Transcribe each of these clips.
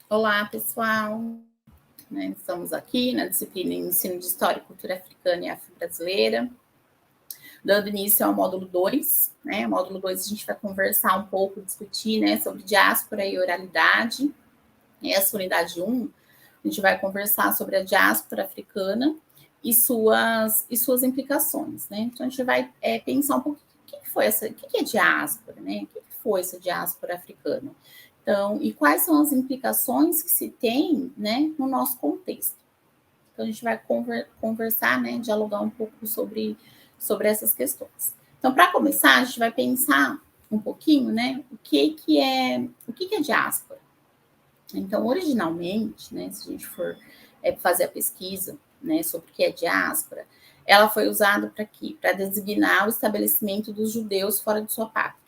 Olá, pessoal. Estamos aqui na disciplina Ensino de História e Cultura Africana e Afro-Brasileira, dando início ao módulo 2. O módulo 2 a gente vai conversar um pouco, discutir sobre diáspora e oralidade. Essa unidade 1, a gente vai conversar sobre a diáspora africana e suas implicações. Então, a gente vai pensar um pouco o que é diáspora, O que foi essa diáspora africana? Então, e quais são as implicações que se tem, no nosso contexto? Então, a gente vai conversar, dialogar um pouco sobre essas questões. Então, para começar, a gente vai pensar um pouquinho, o que é diáspora? Então, originalmente, se a gente for fazer a pesquisa, sobre o que é diáspora, ela foi usada para quê? Para designar o estabelecimento dos judeus fora de sua pátria.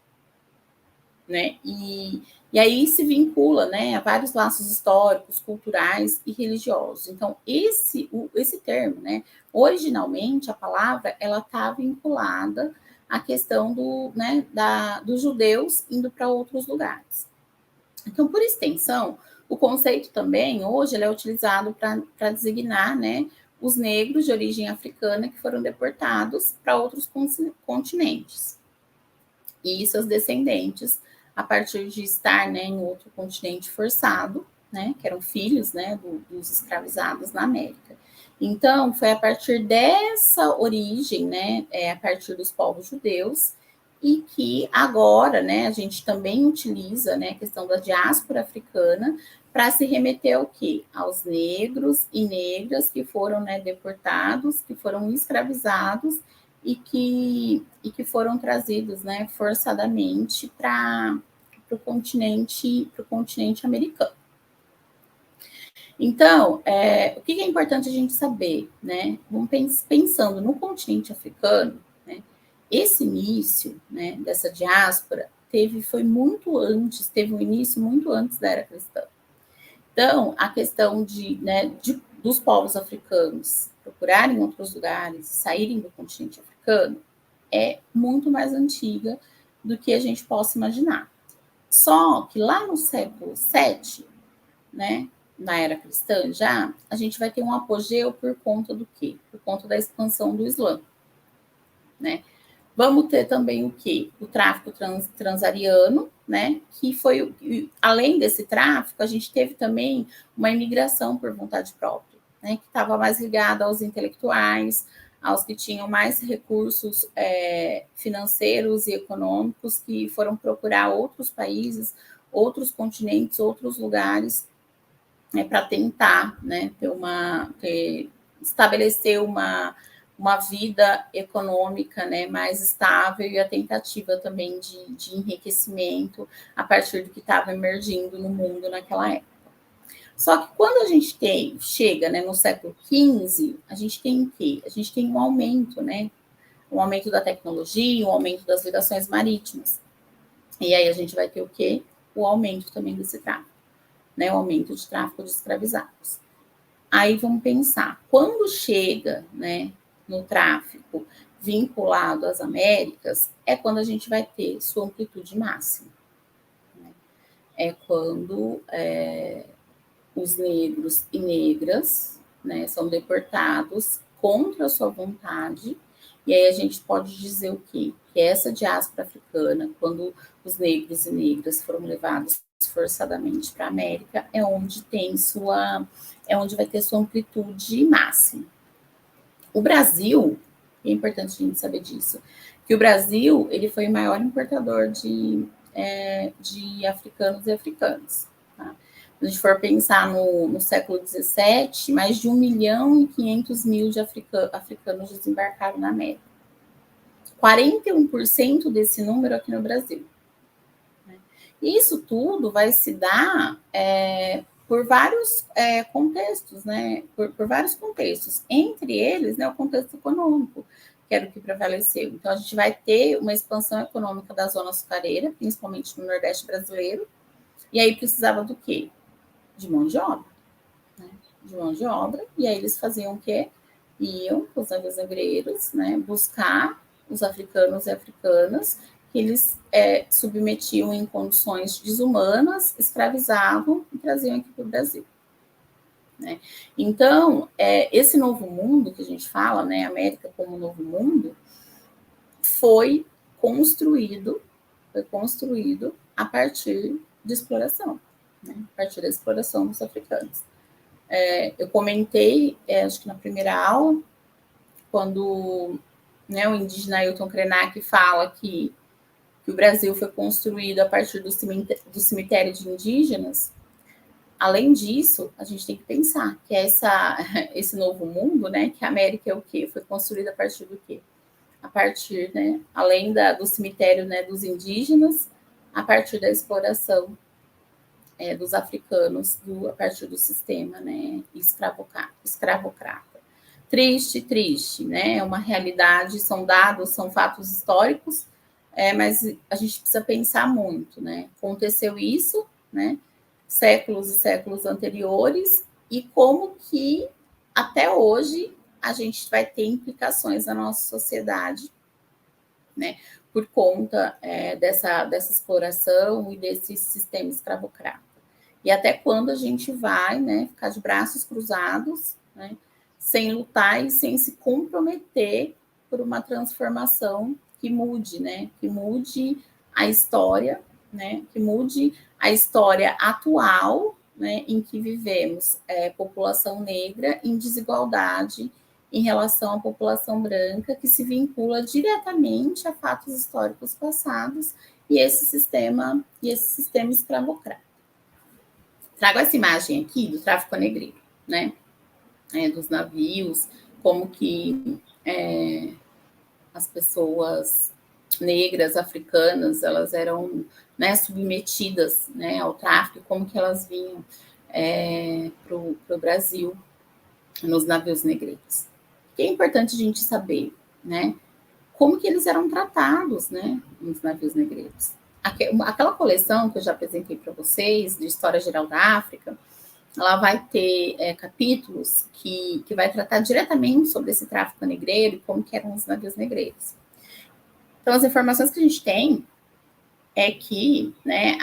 E aí se vincula, a vários laços históricos, culturais e religiosos. Então, esse termo, originalmente a palavra, ela está vinculada à questão dos judeus indo para outros lugares. Então, por extensão, o conceito também, hoje, ele é utilizado para designar, os negros de origem africana que foram deportados para outros continentes. E seus descendentes, a partir de estar em outro continente forçado, que eram filhos dos escravizados na América. Então, foi a partir dessa origem, a partir dos povos judeus, e que agora, a gente também utiliza, a questão da diáspora africana para se remeter ao quê? Aos negros e negras que foram deportados, que foram escravizados e que foram trazidos, forçadamente para o continente americano. Então, o que é importante a gente saber, Vamos pensando no continente africano, esse início, dessa diáspora teve um início muito antes da Era Cristã. Então, a questão dos povos africanos procurarem outros lugares, saírem do continente africano, é muito mais antiga do que a gente possa imaginar. Só que lá no século VII, na Era Cristã já, a gente vai ter um apogeu por conta do quê? Por conta da expansão do Islã, Vamos ter também o quê? O tráfico transariano, que foi, além desse tráfico, a gente teve também uma imigração por vontade própria, que estava mais ligada aos intelectuais, aos que tinham mais recursos financeiros e econômicos, que foram procurar outros países, outros continentes, outros lugares, para tentar estabelecer uma vida econômica mais estável, e a tentativa também de enriquecimento a partir do que estava emergindo no mundo naquela época. Só que quando a gente chega no século XV, a gente tem o quê? A gente tem um aumento, um aumento da tecnologia, um aumento das ligações marítimas. E aí a gente vai ter o quê? O aumento também desse tráfico, o aumento de tráfico de escravizados. Aí vamos pensar, quando chega, no tráfico vinculado às Américas, é quando a gente vai ter sua amplitude máxima. É quando os negros e negras são deportados contra a sua vontade, e aí a gente pode dizer o quê? Que essa diáspora africana, quando os negros e negras foram levados forçadamente para a América, é onde vai ter sua amplitude máxima. O Brasil, é importante a gente saber disso, que o Brasil ele foi o maior importador de africanos e africanas. Tá? Se a gente for pensar no século XVII, mais de 1.500.000 de africanos desembarcaram na América. 41% desse número aqui no Brasil. Isso tudo vai se dar por vários contextos, por vários contextos. Entre eles, o contexto econômico, que era o que prevaleceu. Então, a gente vai ter uma expansão econômica da zona açucareira, principalmente no Nordeste brasileiro, e aí precisava do quê? De mão de obra. De mão de obra, e aí eles faziam o quê? Iam com os navios negreiros, buscar os africanos e africanas que que eles submetiam em condições desumanas, escravizavam e traziam aqui para o Brasil. Né? Então, esse novo mundo que a gente fala, né, América como novo mundo, foi construído a partir de exploração, né? A partir da exploração dos africanos. Eu comentei, acho que na primeira aula, quando, né, o indígena Ailton Krenak fala que o Brasil foi construído a partir do cemitério de indígenas. Além disso, a gente tem que pensar que esse novo mundo, né, que a América é o quê? Foi construída a partir do quê? A partir, né, além do cemitério, né, dos indígenas, a partir da exploração dos africanos, a partir do sistema, né, escravocrata. Triste, né, é uma realidade, são dados, são fatos históricos, mas a gente precisa pensar muito, né, aconteceu isso, né, séculos e séculos anteriores, e como que até hoje a gente vai ter implicações na nossa sociedade, né, por conta dessa exploração e desse sistema escravocrata. E até quando a gente vai, né, ficar de braços cruzados, né, sem lutar e sem se comprometer por uma transformação que mude, né, que mude a história, né, que mude a história atual, né, em que vivemos população negra em desigualdade em relação à população branca, que se vincula diretamente a fatos históricos passados e esse sistema escravocrata. Trago essa imagem aqui do tráfico negreiro, né, dos navios, como que as pessoas negras, africanas, elas eram, né, submetidas, né, ao tráfico, como que elas vinham para o Brasil nos navios negreiros. Que é importante a gente saber, né, como que eles eram tratados, né, nos navios negreiros. Aquela coleção que eu já apresentei para vocês, de História Geral da África, ela vai ter capítulos que vai tratar diretamente sobre esse tráfico negreiro e como que eram os navios negreiros. Então, as informações que a gente tem é que, né,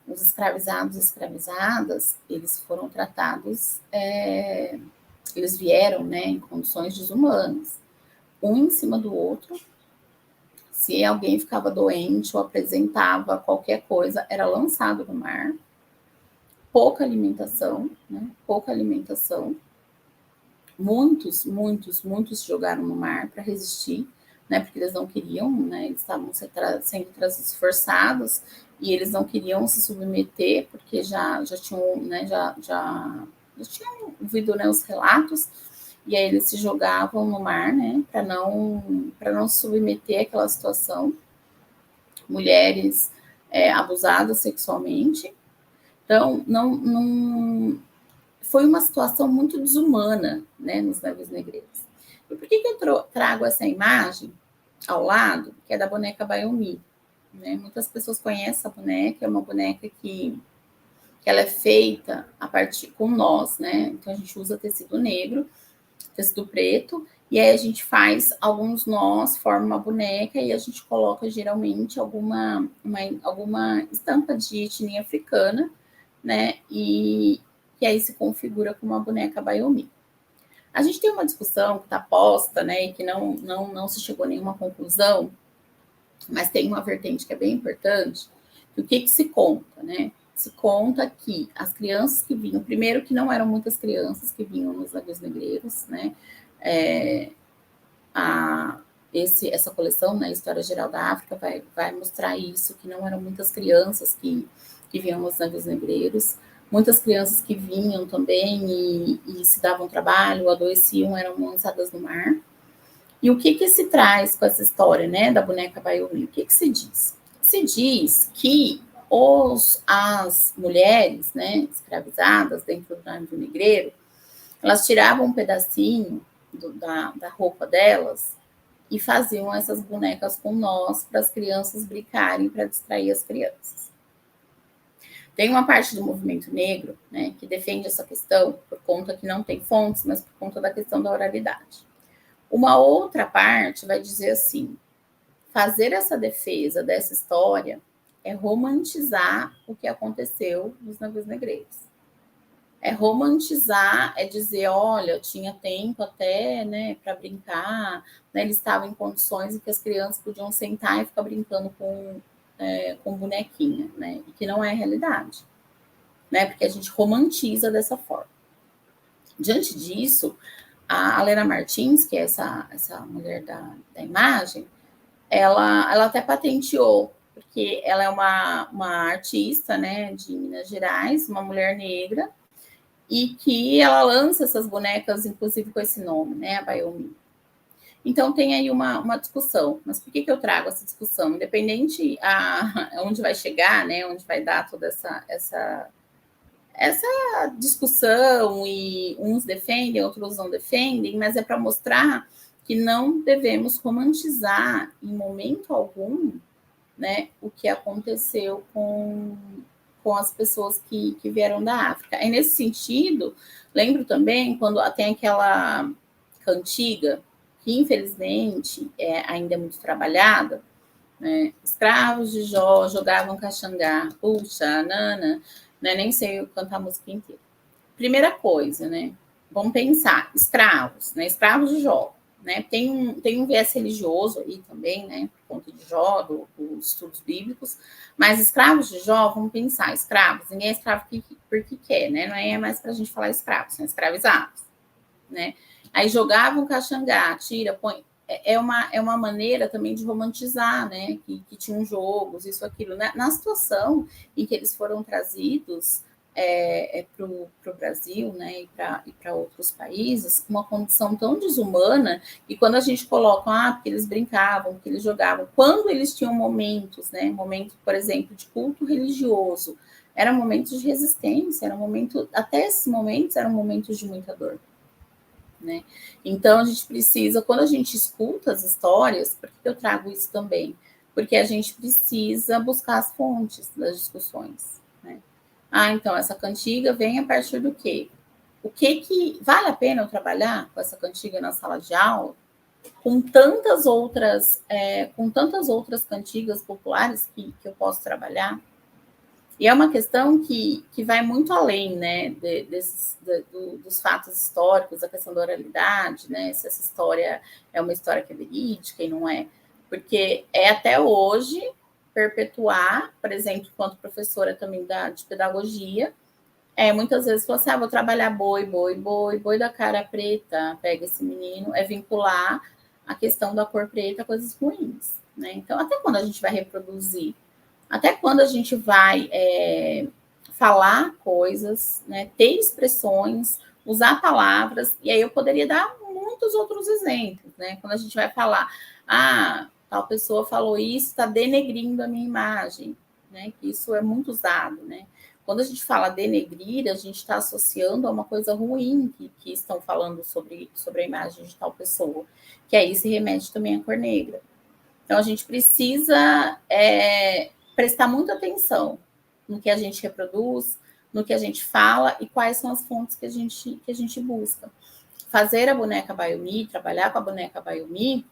os escravizados e escravizadas, eles foram tratados, eles vieram, né, em condições desumanas, um em cima do outro. Se alguém ficava doente ou apresentava qualquer coisa, era lançado no mar. Pouca alimentação, né? Pouca alimentação. Muitos se jogaram no mar para resistir, né? Porque eles não queriam, né? Eles estavam sendo trazidos forçados e eles não queriam se submeter porque já tinham, né? Já tinham ouvido, né, os relatos. E aí eles se jogavam no mar, né, para não se submeter àquela situação. Mulheres abusadas sexualmente. Então, não foi uma situação muito desumana, né, nos navios negreiros. E por que eu trago essa imagem ao lado, que é da boneca Bayomi? Né? Muitas pessoas conhecem essa boneca, é uma boneca que ela é feita a partir com nós, né? Então, a gente usa tecido negro, tecido preto, e aí a gente faz alguns nós, forma uma boneca e a gente coloca geralmente alguma estampa de etnia africana, né? E aí se configura como uma boneca Bayomi. A gente tem uma discussão que está posta, né? E que não se chegou a nenhuma conclusão, mas tem uma vertente que é bem importante. O que se conta, né? Se conta que as crianças que vinham, primeiro que não eram muitas crianças que vinham nos navios negreiros, né? Essa coleção, na, né, História Geral da África, vai mostrar isso, que não eram muitas crianças que vinham nos navios negreiros, muitas crianças que vinham também e se davam trabalho, adoeciam, eram lançadas no mar. E o que se traz com essa história, né, da boneca Bayomi? O que se diz? Se diz que as mulheres, né, escravizadas dentro do navio negreiro, elas tiravam um pedacinho da roupa delas e faziam essas bonecas com nós para as crianças brincarem, para distrair as crianças. Tem uma parte do movimento negro, né, que defende essa questão por conta que não tem fontes, mas por conta da questão da oralidade. Uma outra parte vai dizer assim, fazer essa defesa dessa história é romantizar o que aconteceu nos navios negreiros. É romantizar, é dizer, olha, eu tinha tempo até, né, para brincar, né, eles estavam em condições em que as crianças podiam sentar e ficar brincando com bonequinha, né, e que não é a realidade, né, porque a gente romantiza dessa forma. Diante disso, a Helena Martins, que é essa mulher da imagem, ela até patenteou, porque ela é uma artista, né, de Minas Gerais, uma mulher negra, e que ela lança essas bonecas, inclusive com esse nome, né, a Bayomi. Então tem aí uma discussão, mas por que eu trago essa discussão? Independente onde vai chegar, né, onde vai dar toda essa discussão, e uns defendem, outros não defendem, mas é para mostrar que não devemos romantizar em momento algum, né, o que aconteceu com as pessoas que vieram da África. E nesse sentido, lembro também quando tem aquela cantiga, que infelizmente ainda é muito trabalhada, né? Escravos de Jó jogavam caxangá, puxa, nana, né? Nem sei cantar a música inteira. Primeira coisa, né? Vamos pensar, escravos, né? Escravos de Jó. Né? Tem um viés religioso aí também, né? Por conta de Jó, dos estudos bíblicos, mas escravos de Jó, vamos pensar, escravos, ninguém é escravo porque quer, né? Não é mais para a gente falar escravos, são escravizados, né? Aí jogavam caxangá, tira, põe. É uma maneira também de romantizar, né? Que tinham jogos, isso, aquilo. Na situação em que eles foram trazidos para o Brasil, né, e para outros países, uma condição tão desumana, e quando a gente coloca, porque eles brincavam, porque eles jogavam, quando eles tinham momentos, né, momentos, por exemplo, de culto religioso, eram momentos de resistência, até esses momentos eram momentos de muita dor. Né? Então a gente precisa, quando a gente escuta as histórias, por que eu trago isso também? Porque a gente precisa buscar as fontes das discussões, né? Então essa cantiga vem a partir do quê? O que vale a pena eu trabalhar com essa cantiga na sala de aula, com tantas outras cantigas populares que eu posso trabalhar? E é uma questão que vai muito além, né, dos fatos históricos, a questão da oralidade, né, se essa história é uma história que é verídica e não é. Porque é até hoje perpetuar, por exemplo, enquanto professora também de pedagogia, muitas vezes falar assim, vou trabalhar boi da cara preta, pega esse menino, vincular a questão da cor preta a coisas ruins, né? Então, até quando a gente vai reproduzir? Até quando a gente vai falar coisas, né, ter expressões, usar palavras, e aí eu poderia dar muitos outros exemplos, né? Quando a gente vai falar, tal pessoa falou isso, está denegrindo a minha imagem, né? Que isso é muito usado, né? Quando a gente fala denegrir, a gente está associando a uma coisa ruim que estão falando sobre a imagem de tal pessoa, que aí se remete também à cor negra. Então, a gente precisa prestar muita atenção no que a gente reproduz, no que a gente fala e quais são as fontes que a gente busca. Fazer a boneca Bayomi, trabalhar com a boneca Bayomi,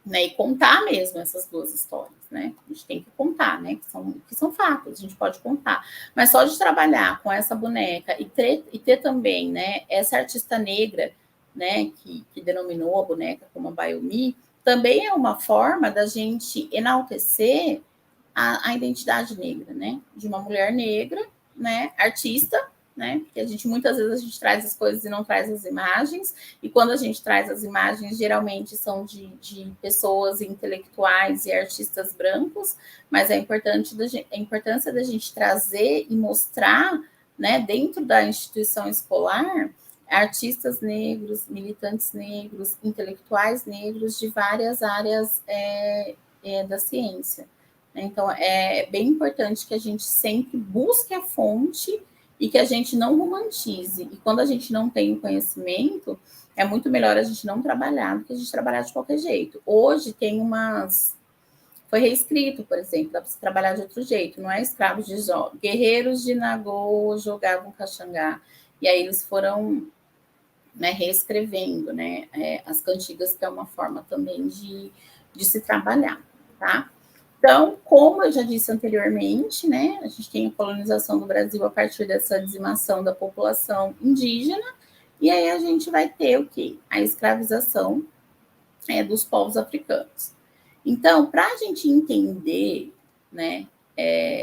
né, e contar mesmo essas duas histórias, né? A gente tem que contar, né? Que são fatos, a gente pode contar. Mas só de trabalhar com essa boneca e ter também, né, essa artista negra, né, que denominou a boneca como a Bayomi, também é uma forma da gente enaltecer a identidade negra, né? De uma mulher negra, né, artista, né? Porque muitas vezes a gente traz as coisas e não traz as imagens, e quando a gente traz as imagens, geralmente são de pessoas intelectuais e artistas brancos, mas a importância da gente trazer e mostrar, né, dentro da instituição escolar, artistas negros, militantes negros, intelectuais negros de várias áreas da ciência. Então, é bem importante que a gente sempre busque a fonte e que a gente não romantize. E quando a gente não tem o conhecimento, é muito melhor a gente não trabalhar do que a gente trabalhar de qualquer jeito. Hoje tem foi reescrito, por exemplo, dá para se trabalhar de outro jeito, não é escravos de Jó. Guerreiros de Nagô jogavam caxangá. E aí eles foram, né, reescrevendo, né, as cantigas, que é uma forma também de se trabalhar. tá? Então, como eu já disse anteriormente, né, a gente tem a colonização do Brasil a partir dessa dizimação da população indígena, e aí a gente vai ter o quê? A escravização dos povos africanos. Então, para a gente entender, né,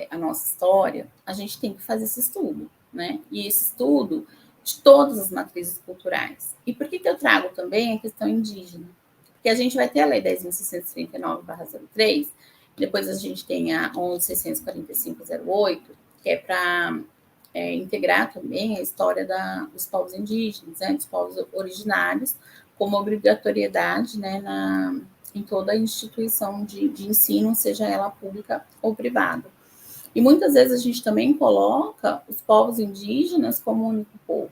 a nossa história, a gente tem que fazer esse estudo, né? E esse estudo de todas as matrizes culturais. E por que eu trago também a questão indígena? Porque a gente vai ter a Lei 10.639/03, depois a gente tem a 11.645/08, que é para integrar também a história dos povos indígenas, né, dos povos originários, como obrigatoriedade, né, em toda a instituição de ensino, seja ela pública ou privada. E muitas vezes a gente também coloca os povos indígenas como único povo,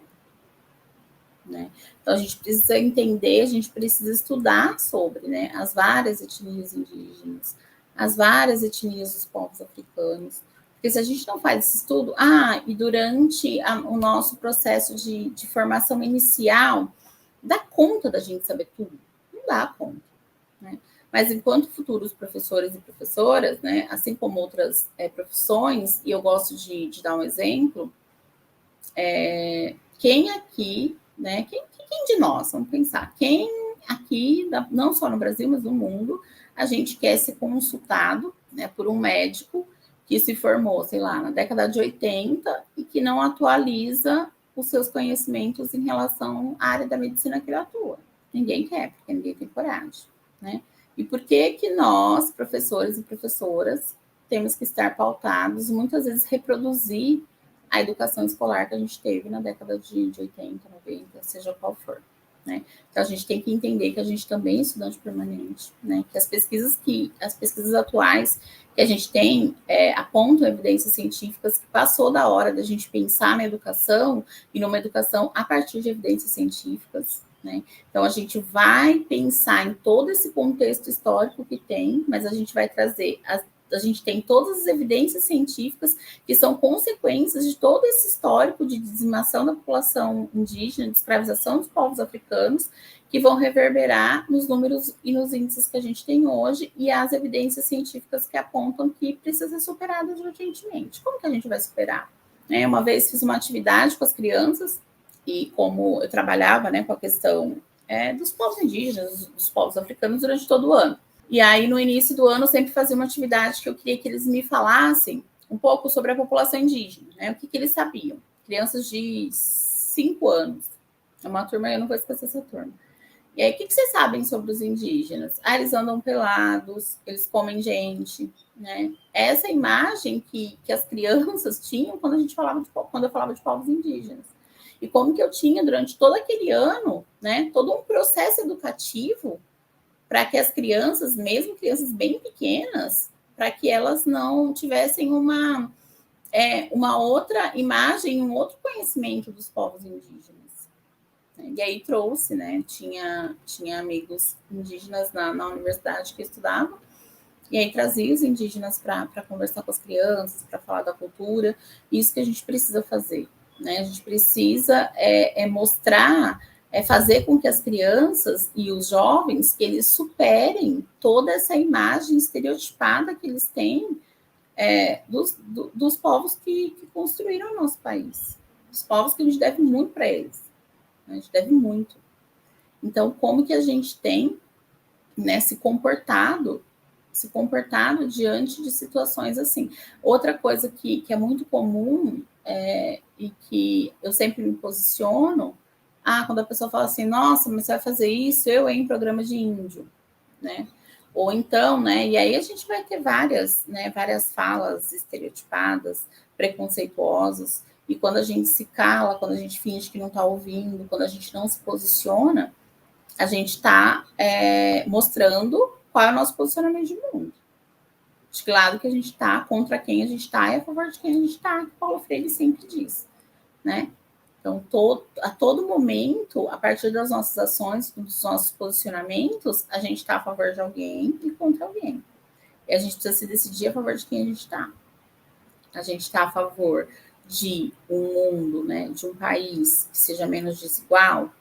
né? Então a gente precisa entender, a gente precisa estudar sobre, né, as várias etnias indígenas, as várias etnias dos povos africanos. Porque se a gente não faz esse estudo, e durante o nosso processo de formação inicial, dá conta da gente saber tudo? Não dá conta, né? Mas enquanto futuros professores e professoras, né, assim como outras profissões, e eu gosto de dar um exemplo, quem aqui, né, quem de nós, vamos pensar, quem aqui, não só no Brasil, mas no mundo, a gente quer ser consultado, né, por um médico que se formou, sei lá, na década de 80 e que não atualiza os seus conhecimentos em relação à área da medicina que ele atua. Ninguém quer, porque ninguém tem coragem, né? E por que nós, professores e professoras, temos que estar pautados, muitas vezes reproduzir a educação escolar que a gente teve na década de 80, 90, seja qual for, né? Então a gente tem que entender que a gente também é estudante permanente, né? Que as pesquisas atuais que a gente tem apontam evidências científicas que passou da hora da gente pensar na educação e numa educação a partir de evidências científicas, né? Então a gente vai pensar em todo esse contexto histórico que tem, mas a gente vai trazer a gente tem todas as evidências científicas que são consequências de todo esse histórico de dizimação da população indígena, de escravização dos povos africanos, que vão reverberar nos números e nos índices que a gente tem hoje e as evidências científicas que apontam que precisa ser superada urgentemente. Como que a gente vai superar? Uma vez fiz uma atividade com as crianças e como eu trabalhava, né, com a questão dos povos indígenas, dos povos africanos durante todo o ano. E aí, no início do ano, eu sempre fazia uma atividade que eu queria que eles me falassem um pouco sobre a população indígena, né? O que eles sabiam. Crianças de 5 anos. É uma turma, eu não vou esquecer essa turma. E aí, o que vocês sabem sobre os indígenas? Eles andam pelados, eles comem gente, né? Essa imagem que as crianças tinham quando eu falava de povos indígenas. E como que eu tinha, durante todo aquele ano, né, todo um processo educativo para que as crianças, mesmo crianças bem pequenas, para que elas não tivessem uma outra imagem, um outro conhecimento dos povos indígenas. E aí trouxe, né? Tinha amigos indígenas na universidade que estudavam, e aí trazia os indígenas para conversar com as crianças, para falar da cultura. Isso que a gente precisa fazer, né? A gente precisa mostrar, fazer com que as crianças e os jovens que eles superem toda essa imagem estereotipada que eles têm dos povos que construíram o nosso país. Os povos que a gente deve muito para eles. A gente deve muito. Então, como que a gente tem, né, se comportado diante de situações assim. Outra coisa que é muito comum e que eu sempre me posiciono, quando a pessoa fala assim, nossa, mas você vai fazer isso, eu em programa de índio, né? Ou então, né, e aí a gente vai ter várias falas estereotipadas, preconceituosas, e quando a gente se cala, quando a gente finge que não está ouvindo, quando a gente não se posiciona, a gente está mostrando qual é o nosso posicionamento de mundo. De que lado que a gente está, contra quem a gente está e a favor de quem a gente está, que Paulo Freire sempre diz, né? Então, a todo momento, a partir das nossas ações, dos nossos posicionamentos, a gente está a favor de alguém e contra alguém. E a gente precisa se decidir a favor de quem a gente está. A gente está a favor de um mundo, né, de um país que seja menos desigual.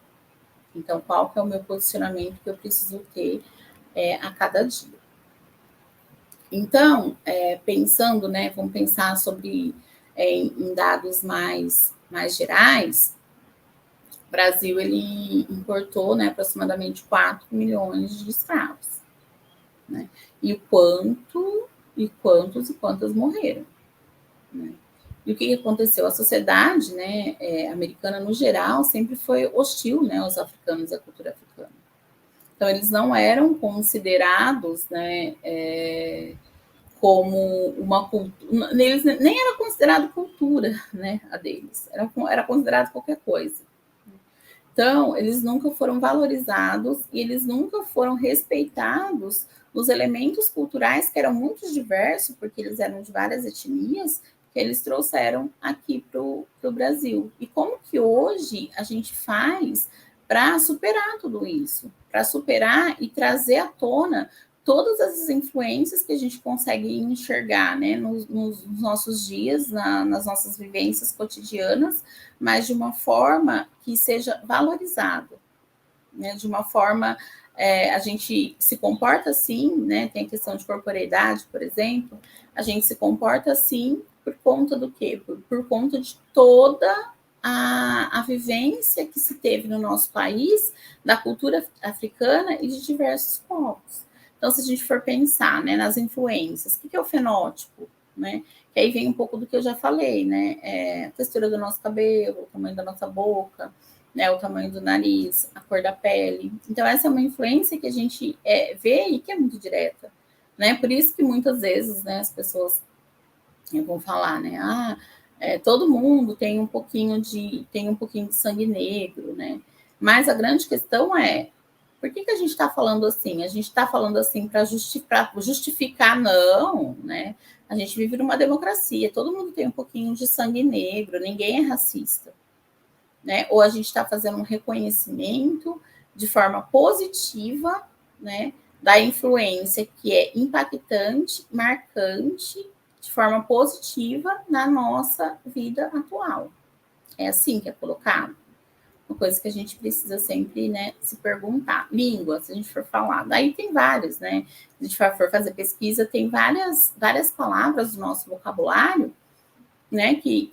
Então, qual que é o meu posicionamento que eu preciso ter a cada dia? Então, pensando, né, vamos pensar sobre em dados mais gerais, o Brasil ele importou, né, aproximadamente 4 milhões de escravos, né? E quantas morreram, né? E o que aconteceu? A sociedade, né, americana no geral sempre foi hostil, né, aos africanos e à cultura africana. Então eles não eram considerados, né, como uma cultura, eles nem era considerado cultura, né, a deles, era considerado qualquer coisa. Então, eles nunca foram valorizados e eles nunca foram respeitados nos elementos culturais que eram muito diversos, porque eles eram de várias etnias, que eles trouxeram aqui para o Brasil. E como que hoje a gente faz para superar tudo isso? Para superar e trazer à tona todas as influências que a gente consegue enxergar, né, nos nossos dias, nas nossas vivências cotidianas, mas de uma forma que seja valorizada, né, de uma forma, a gente se comporta assim, né, tem a questão de corporeidade, por exemplo, a gente se comporta assim por conta do quê? Por conta de toda a vivência que se teve no nosso país, da cultura africana e de diversos povos. Então, se a gente for pensar, né, nas influências, o que é o fenótipo, né? Que aí vem um pouco do que eu já falei, né? A textura do nosso cabelo, o tamanho da nossa boca, né? O tamanho do nariz, a cor da pele. Então, essa é uma influência que a gente vê e que é muito direta, né? Por isso que muitas vezes, né, as pessoas vão falar, né? Todo mundo tem um pouquinho de sangue negro, né? Mas a grande questão é por que a gente está falando assim? A gente está falando assim para justificar, não, né? A gente vive numa democracia, todo mundo tem um pouquinho de sangue negro, ninguém é racista, né? Ou a gente está fazendo um reconhecimento de forma positiva, né? Da influência que é impactante, marcante, de forma positiva na nossa vida atual. É assim que é colocado. Uma coisa que a gente precisa sempre, né, se perguntar. Língua, se a gente for falar. Daí tem vários, né? Se a gente for fazer pesquisa, tem várias palavras do nosso vocabulário, né, que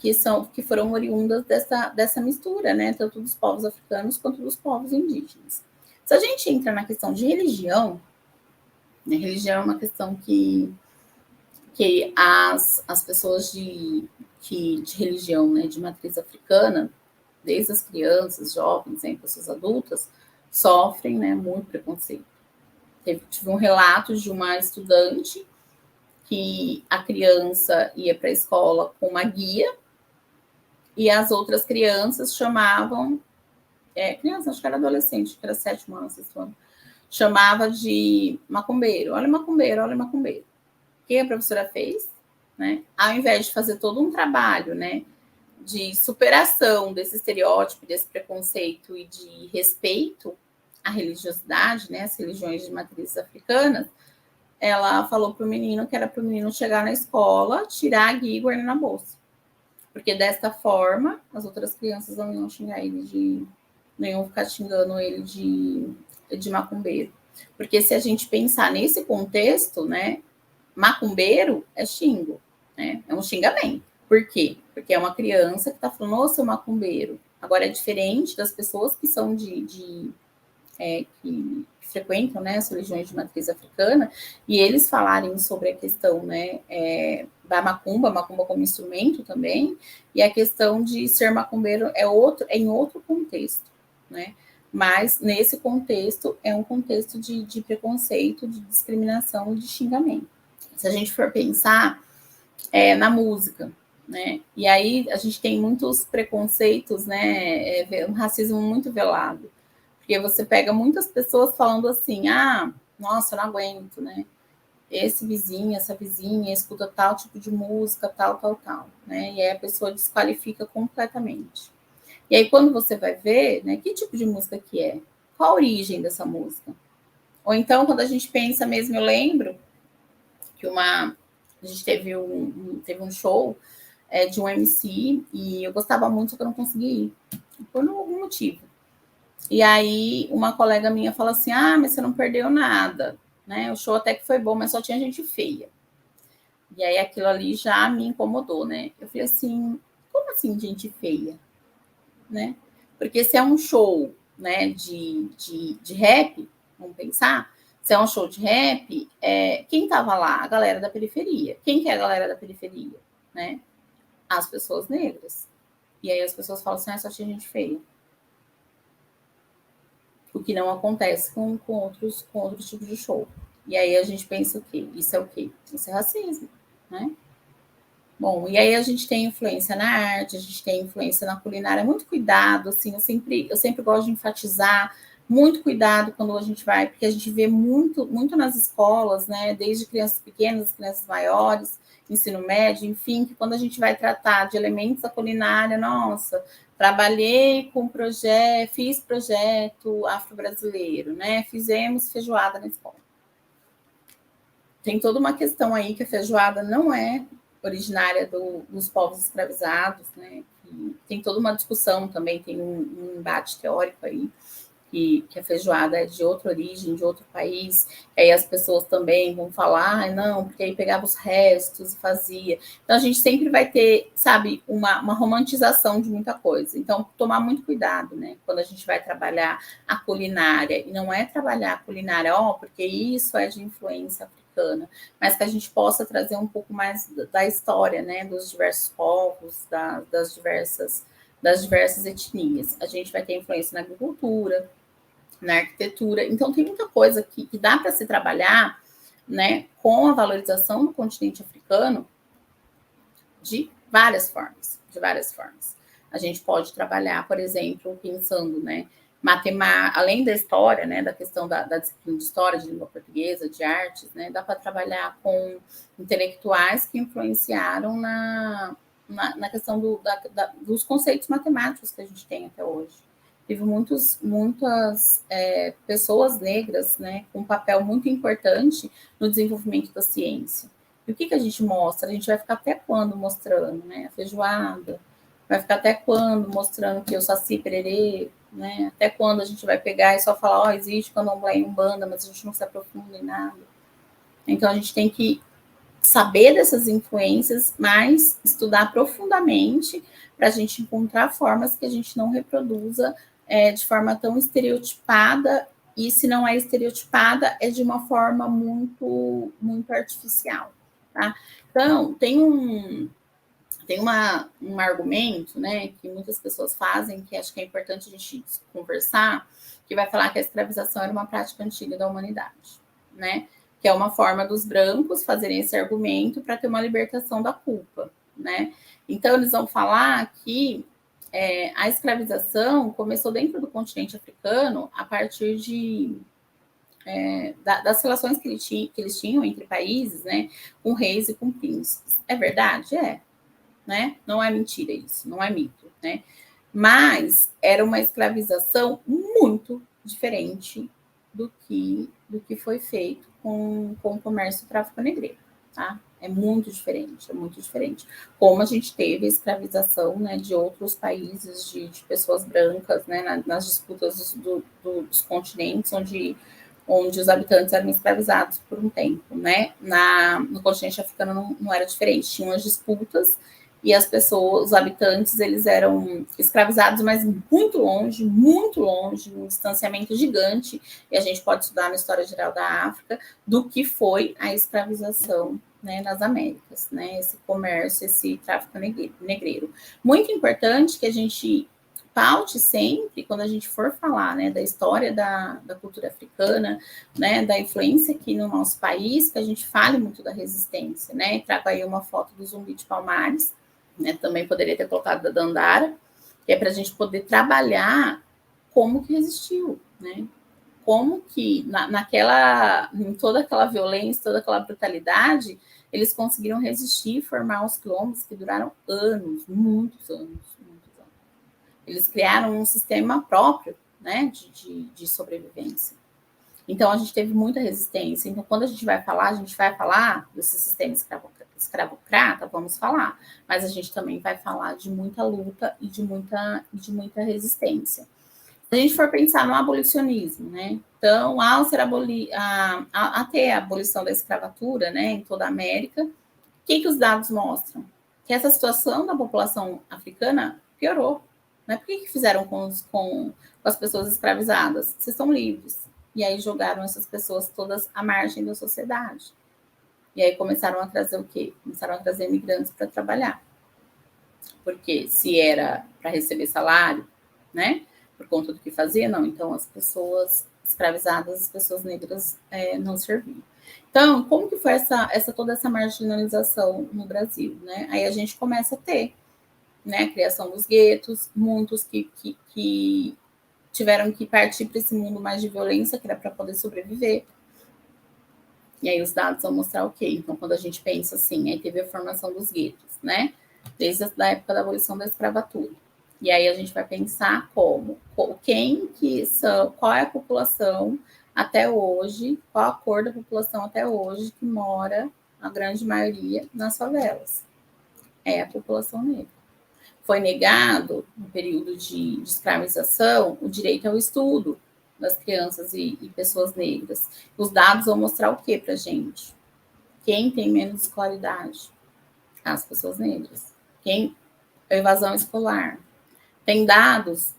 foram oriundas dessa mistura, né? Tanto dos povos africanos quanto dos povos indígenas. Se a gente entra na questão de religião, né, religião é uma questão que as pessoas de religião, né, de matriz africana, desde as crianças, jovens, né, pessoas adultas, sofrem, né, muito preconceito. Tive um relato de uma estudante que a criança ia para a escola com uma guia e as outras crianças chamavam, criança, acho que era adolescente, acho que era 7º ano, 6º ano, chamava de macumbeiro. Olha macumbeiro, olha macumbeiro. O que a professora fez? Né? Ao invés de fazer todo um trabalho, né, de superação desse estereótipo, desse preconceito e de respeito à religiosidade, né, as religiões de matrizes africanas, ela falou para o menino que era para o menino chegar na escola, tirar a guia e guardar na bolsa. Porque desta forma, as outras crianças não iam xingar ele não iam ficar xingando ele de macumbeiro. Porque se a gente pensar nesse contexto, né, macumbeiro é xingo, né? É um xingamento. Por quê? Porque é uma criança que está falando, ô, seu macumbeiro. Agora é diferente das pessoas que são que frequentam, né, as religiões de matriz africana, e eles falarem sobre a questão, né, da macumba como instrumento também, e a questão de ser macumbeiro é em outro contexto, né? Mas nesse contexto é um contexto de preconceito, de discriminação e de xingamento. Se a gente for pensar na música, né? E aí a gente tem muitos preconceitos, né? Um racismo muito velado. Porque você pega muitas pessoas falando assim, nossa, eu não aguento, né? Esse vizinho, essa vizinha escuta tal tipo de música, tal, né? E aí a pessoa desqualifica completamente. E aí quando você vai ver, né, que tipo de música que é? Qual a origem dessa música? Ou então, quando a gente pensa mesmo, eu lembro que a gente teve um show de um MC e eu gostava muito, só que eu não consegui ir, por algum motivo. E aí uma colega minha fala assim, mas você não perdeu nada, né? O show até que foi bom, mas só tinha gente feia. E aí aquilo ali já me incomodou, né? Eu falei assim, como assim gente feia, né? Porque se é um show, né, de rap, vamos pensar, se é um show de rap, quem tava lá? A galera da periferia. Quem que é a galera da periferia, né? As pessoas negras. E aí as pessoas falam assim, só tinha gente feia. O que não acontece com outros tipos de show. E aí a gente pensa o quê? Isso é o quê? Isso é racismo, né? Bom, e aí a gente tem influência na arte, a gente tem influência na culinária, muito cuidado, assim, eu sempre gosto de enfatizar, muito cuidado quando a gente vai, porque a gente vê muito nas escolas, né, desde crianças pequenas, crianças maiores, ensino médio, enfim, que quando a gente vai tratar de elementos da culinária, nossa, trabalhei com projeto, fiz projeto afro-brasileiro, né, fizemos feijoada na escola. Tem toda uma questão aí que a feijoada não é originária dos povos escravizados, né? E tem toda uma discussão também, tem um embate teórico aí, que a feijoada é de outra origem, de outro país, e aí as pessoas também vão falar, não, porque aí pegava os restos e fazia. Então a gente sempre vai ter, sabe, uma romantização de muita coisa. Então, tomar muito cuidado, né? Quando a gente vai trabalhar a culinária, e não é trabalhar a culinária, porque isso é de influência africana, mas que a gente possa trazer um pouco mais da história, né? Dos diversos povos, das diversas etnias. A gente vai ter influência na agricultura, na arquitetura. Então, tem muita coisa que dá para se trabalhar, né, com a valorização do continente africano de várias formas, A gente pode trabalhar, por exemplo, pensando, né, além da história, né, da questão da disciplina de história, de língua portuguesa, de artes, né, dá para trabalhar com intelectuais que influenciaram na questão dos conceitos matemáticos que a gente tem até hoje. Teve muitas pessoas negras, né, com um papel muito importante no desenvolvimento da ciência. E o que a gente mostra? A gente vai ficar até quando mostrando, né? A feijoada, vai ficar até quando mostrando que o Saci Pererê, né? Até quando a gente vai pegar e só falar, existe candomblé e umbanda, mas a gente não se aprofunda em nada. Então a gente tem que saber dessas influências, mas estudar profundamente para a gente encontrar formas que a gente não reproduza de forma tão estereotipada, e se não é estereotipada, é de uma forma muito artificial. Tá? Então, tem um argumento, né, que muitas pessoas fazem, que acho que é importante a gente conversar, que vai falar que a escravização era uma prática antiga da humanidade, né? Que é uma forma dos brancos fazerem esse argumento para ter uma libertação da culpa, né? Então, eles vão falar que a escravização começou dentro do continente africano a partir das relações que eles tinham entre países, né, com reis e com príncipes. É verdade? É. Né? Não é mentira isso, não é mito, né? Mas era uma escravização muito diferente do que foi feito com o comércio e tráfico negreiro, tá? É muito diferente, é muito diferente. Como a gente teve a escravização, né, de outros países, de pessoas brancas, né, nas disputas dos continentes, onde os habitantes eram escravizados por um tempo, né? No continente africano não era diferente, tinham as disputas e as pessoas, os habitantes, eles eram escravizados, mas muito longe, um distanciamento gigante, e a gente pode estudar na história geral da África, do que foi a escravização, né, nas Américas, né, esse comércio, esse tráfico negreiro. Muito importante que a gente paute sempre, quando a gente for falar, né, da história da cultura africana, né, da influência aqui no nosso país, que a gente fale muito da resistência, né, trago aí uma foto do Zumbi de Palmares, né, também poderia ter colocado da Dandara, que é para a gente poder trabalhar como que resistiu, né? Como que em toda aquela violência, toda aquela brutalidade, eles conseguiram resistir e formar os quilombos que duraram anos, muitos anos. Eles criaram um sistema próprio, né, de sobrevivência. Então, a gente teve muita resistência. Então, quando a gente vai falar desse sistema escravocrata, vamos falar. Mas a gente também vai falar de muita luta e de muita resistência. Se a gente for pensar no abolicionismo, né? Então, até a abolição da escravatura, né, em toda a América, que os dados mostram? Que essa situação da população africana piorou. Né? Por que fizeram com as pessoas escravizadas? Vocês estão livres. E aí jogaram essas pessoas todas à margem da sociedade. E aí começaram a trazer o quê? Começaram a trazer imigrantes para trabalhar. Porque se era para receber salário, né? Por conta do que fazia, não. Então, as pessoas escravizadas, as pessoas negras não serviam. Então, como que foi toda essa marginalização no Brasil, né? Aí a gente começa a ter, né, a criação dos guetos, muitos que tiveram que partir para esse mundo mais de violência, que era para poder sobreviver. E aí os dados vão mostrar o quê? Então, quando a gente pensa assim, aí teve a formação dos guetos, né? Desde a época da abolição da escravatura. E aí a gente vai pensar qual é a população até hoje, qual a cor da população até hoje que mora, a grande maioria, nas favelas. É a população negra. Foi negado, no período de escravização, o direito ao estudo das crianças e pessoas negras. Os dados vão mostrar o que para a gente? Quem tem menos escolaridade? As pessoas negras. A evasão escolar. Tem dados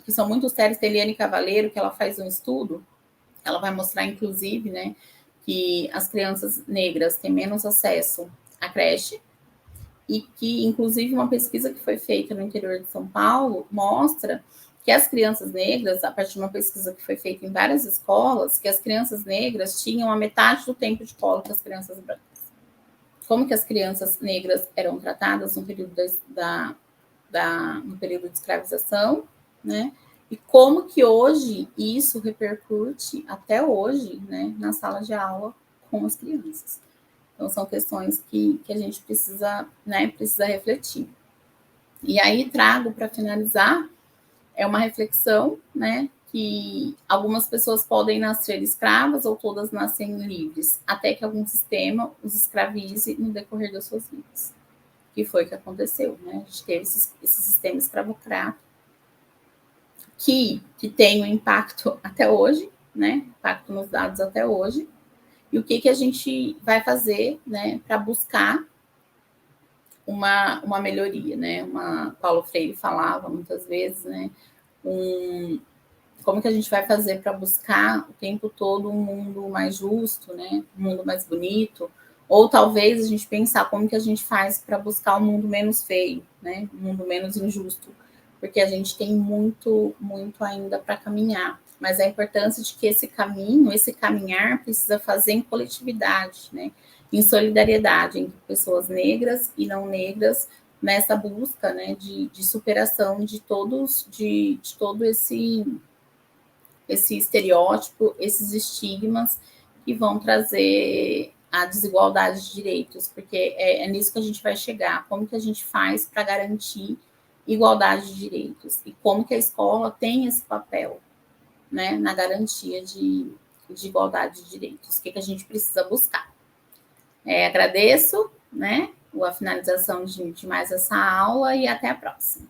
que são muito sérios. Tem Eliane Cavaleiro, que ela faz um estudo, ela vai mostrar, inclusive, né, que as crianças negras têm menos acesso à creche, e que, inclusive, uma pesquisa que foi feita no interior de São Paulo mostra que as crianças negras, a partir de uma pesquisa que foi feita em várias escolas, que as crianças negras tinham a metade do tempo de colo que as crianças brancas. Como que as crianças negras eram tratadas no período no período de escravização, né? E como que hoje isso repercute até hoje, né, na sala de aula com as crianças. Então, são questões que a gente precisa refletir. E aí, trago para finalizar, uma reflexão, né, que algumas pessoas podem nascer escravas ou todas nascem livres, até que algum sistema os escravize no decorrer das suas vidas. Que foi o que aconteceu, né? A gente teve esse sistema escravocrata que tem um impacto até hoje, né? Impacto nos dados até hoje. E o que a gente vai fazer, né, para buscar uma melhoria, né? Paulo Freire falava muitas vezes, né? Como que a gente vai fazer para buscar o tempo todo um mundo mais justo, né? Um mundo mais bonito, ou talvez a gente pensar como que a gente faz para buscar um mundo menos feio, né? Um mundo menos injusto, porque a gente tem muito, muito ainda para caminhar. Mas a importância de que esse caminhar precisa fazer em coletividade, né? Em solidariedade entre pessoas negras e não negras, nessa busca, né, de superação de todo esse estereótipo, esses estigmas que vão trazer a desigualdade de direitos, porque é nisso que a gente vai chegar. Como que a gente faz para garantir igualdade de direitos? E como que a escola tem esse papel, né, na garantia de igualdade de direitos? O que a gente precisa buscar? Agradeço, né, a finalização de mais essa aula e até a próxima.